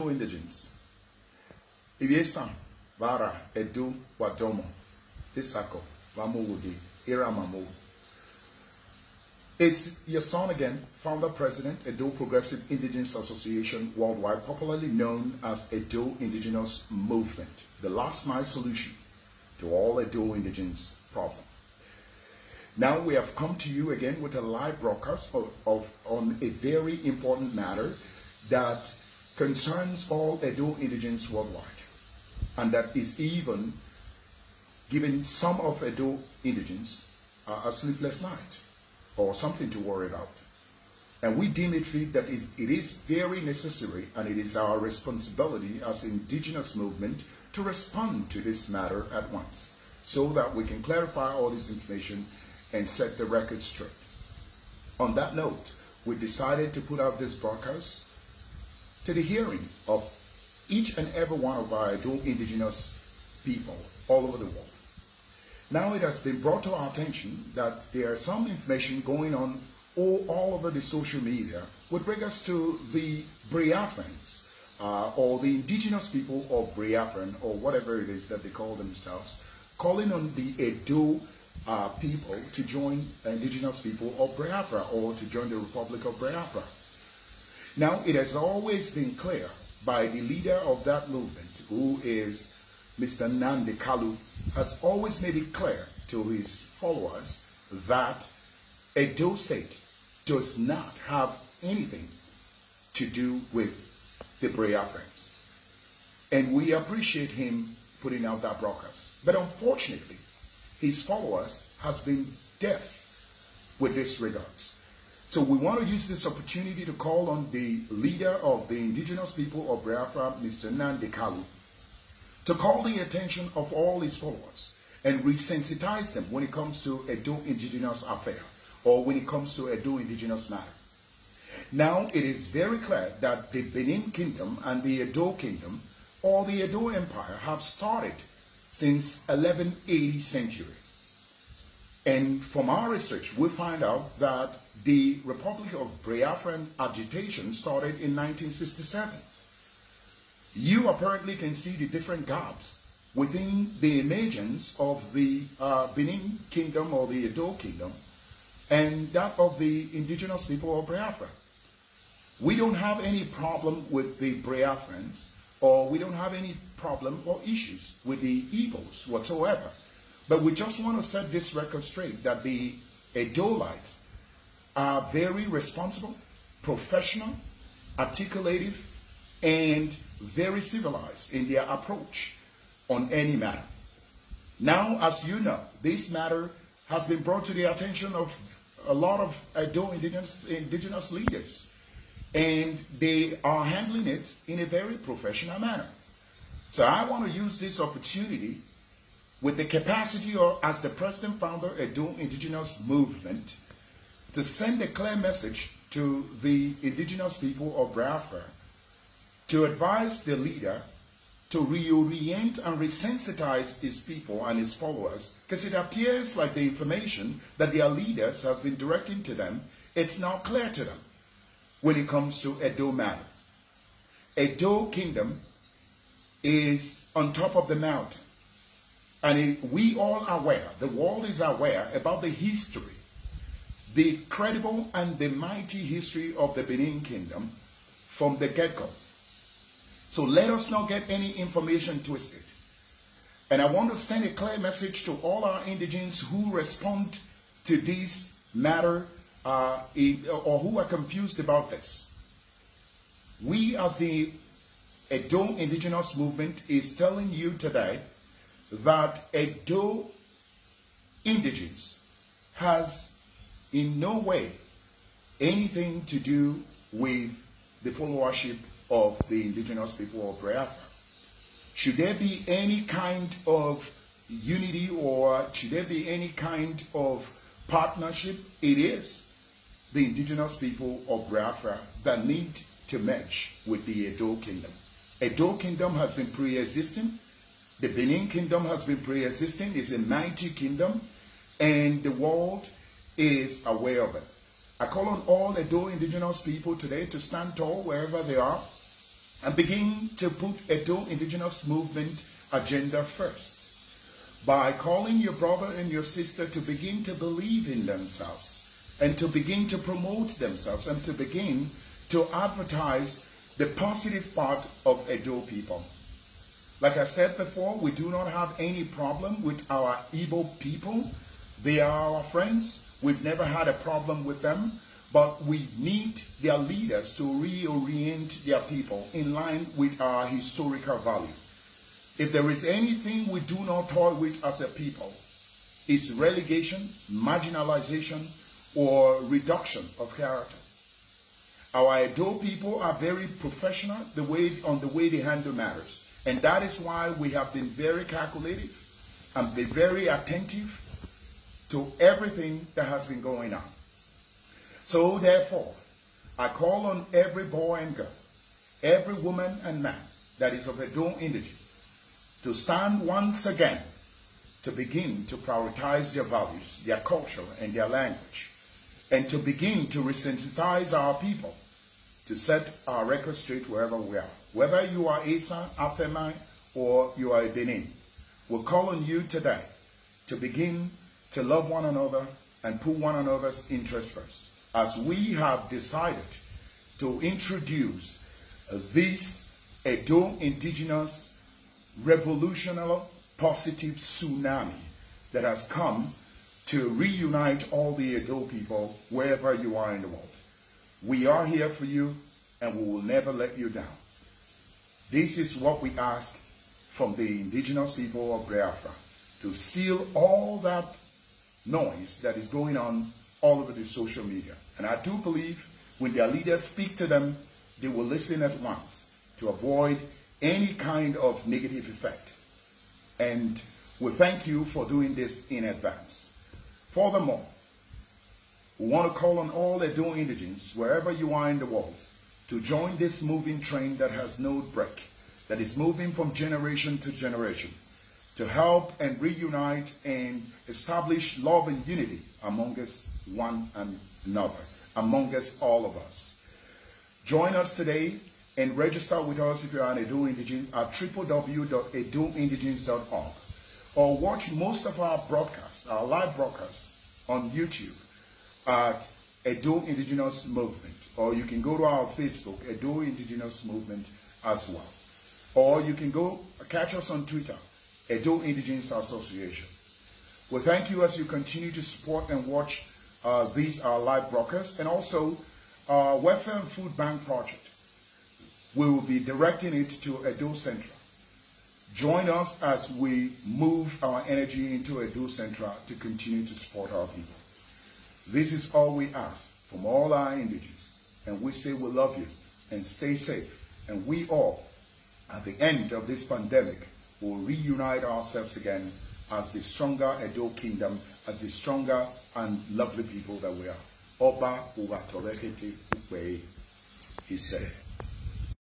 Edo indigens. Ibiesa, Vara, Edo, Wadomo, Isako, Vamudi, Iramamu. It's your son again, founder president, Edo Progressive Indigenous Association Worldwide, popularly known as Edo Indigenous Movement, the last mile solution to all Edo indigens problem. Now we have come to you again with a live broadcast on a very important matter that concerns all Edo indigens worldwide, and that is even giving some of Edo indigens a sleepless night or something to worry about. And we deem it fit that it is very necessary, and it is our responsibility as indigenous movement to respond to this matter at once, so that we can clarify all this information and set the record straight. On that note, we decided to put out this broadcast to the hearing of each and every one of our Edo indigenous people all over the world. Now it has been brought to our attention that there is some information going on all over the social media with regards to the Biafrans, or the indigenous people of Biafran, or whatever it is that they call themselves, calling on the Edo people to join indigenous people of Biafra, or to join the Republic of Biafra. Now, it has always been clear by the leader of that movement, who is Mr. Nnamdi Kanu, has always made it clear to his followers that Edo State does not have anything to do with the Biafrans. And we appreciate him putting out that broadcast. But unfortunately, his followers has been deaf with this regards. So we want to use this opportunity to call on the leader of the indigenous people of Biafra, Mr. Nnamdi Kanu, to call the attention of all his followers and resensitize them when it comes to Edo indigenous affair, or when it comes to Edo indigenous matter. Now it is very clear that the Benin Kingdom and the Edo Kingdom, or the Edo Empire, have started since 1180 century. And from our research, we find out that the Republic of Biafran agitation started in 1967. You apparently can see the different gaps within the emergence of the Benin Kingdom or the Edo Kingdom and that of the indigenous people of Biafra. We don't have any problem with the Biafrans, or we don't have any problem or issues with the Igbos whatsoever. But we just want to set this record straight that the Edolites are very responsible, professional, articulative, and very civilized in their approach on any matter. Now, as you know, this matter has been brought to the attention of a lot of Edo indigenous leaders, and they are handling it in a very professional manner. So I want to use this opportunity with the capacity of, as the president founder Edo Indigenous Movement, to send a clear message to the indigenous people of Biafra to advise the leader to reorient and resensitize his people and his followers, because it appears like the information that their leaders has been directing to them, it's not clear to them when it comes to Edo matter. Edo Kingdom is on top of the mountain, and we all are aware, the world is aware about the history, the credible and the mighty history of the Benin Kingdom from the get-go. So let us not get any information twisted. And I want to send a clear message to all our indigenes who respond to this matter or who are confused about this. We as the Edo Indigenous Movement is telling you today that Edo indigenes has in no way anything to do with the followership of the indigenous people of Biafra. Should there be any kind of unity, or should there be any kind of partnership, it is the indigenous people of Biafra that need to merge with the Edo Kingdom. Edo Kingdom has been pre-existing. The Benin Kingdom has been pre-existing. It's a mighty kingdom, and the world is aware of it. I call on all Edo indigenous people today to stand tall wherever they are and begin to put Edo indigenous movement agenda first by calling your brother and your sister to begin to believe in themselves and to begin to promote themselves and to begin to advertise the positive part of Edo people. Like I said before, we do not have any problem with our Igbo people. They are our friends. We've never had a problem with them, but we need their leaders to reorient their people in line with our historical value. If there is anything we do not toy with as a people, it's relegation, marginalization, or reduction of character. Our Edo people are very professional on the way they handle matters. And that is why we have been very calculative and been very attentive to everything that has been going on. So therefore, I call on every boy and girl, every woman and man that is of Edo indigene to stand once again to begin to prioritize their values, their culture, and their language, and to begin to resensitize our people to set our record straight wherever we are. Whether you are Asa, Afemai, or you are a Benin, we call on you today to begin to love one another and put one another's interests first. As we have decided to introduce this Edo indigenous revolutionary positive tsunami that has come to reunite all the Edo people wherever you are in the world. We are here for you and we will never let you down. This is what we ask from the indigenous people of Biafra, to seal all that noise that is going on all over the social media. And I do believe when their leaders speak to them, they will listen at once to avoid any kind of negative effect. And we thank you for doing this in advance. Furthermore, we want to call on all Edo indigenes, wherever you are in the world, to join this moving train that has no break, that is moving from generation to generation, to help and reunite and establish love and unity among us one and another, among us all of us. Join us today and register with us if you are an Edo indigene at www.edoindigenes.org, or watch most of our broadcasts, our live broadcasts on YouTube at Edo Indigenous Movement, or you can go to our Facebook, Edo Indigenous Movement as well. Or you can go catch us on Twitter, Edo Indigenous Association. We thank you as you continue to support and watch these live broadcasts, and also Welfare and Food Bank Project. We will be directing it to Edo Central. Join us as we move our energy into Edo Central to continue to support our people. This is all we ask from all our indigenes, and we say we love you and stay safe, and we all, at the end of this pandemic, will reunite ourselves again as the stronger Edo Kingdom, as the stronger and lovely people that we are. Oba Uga Torekete Ukwe, he said.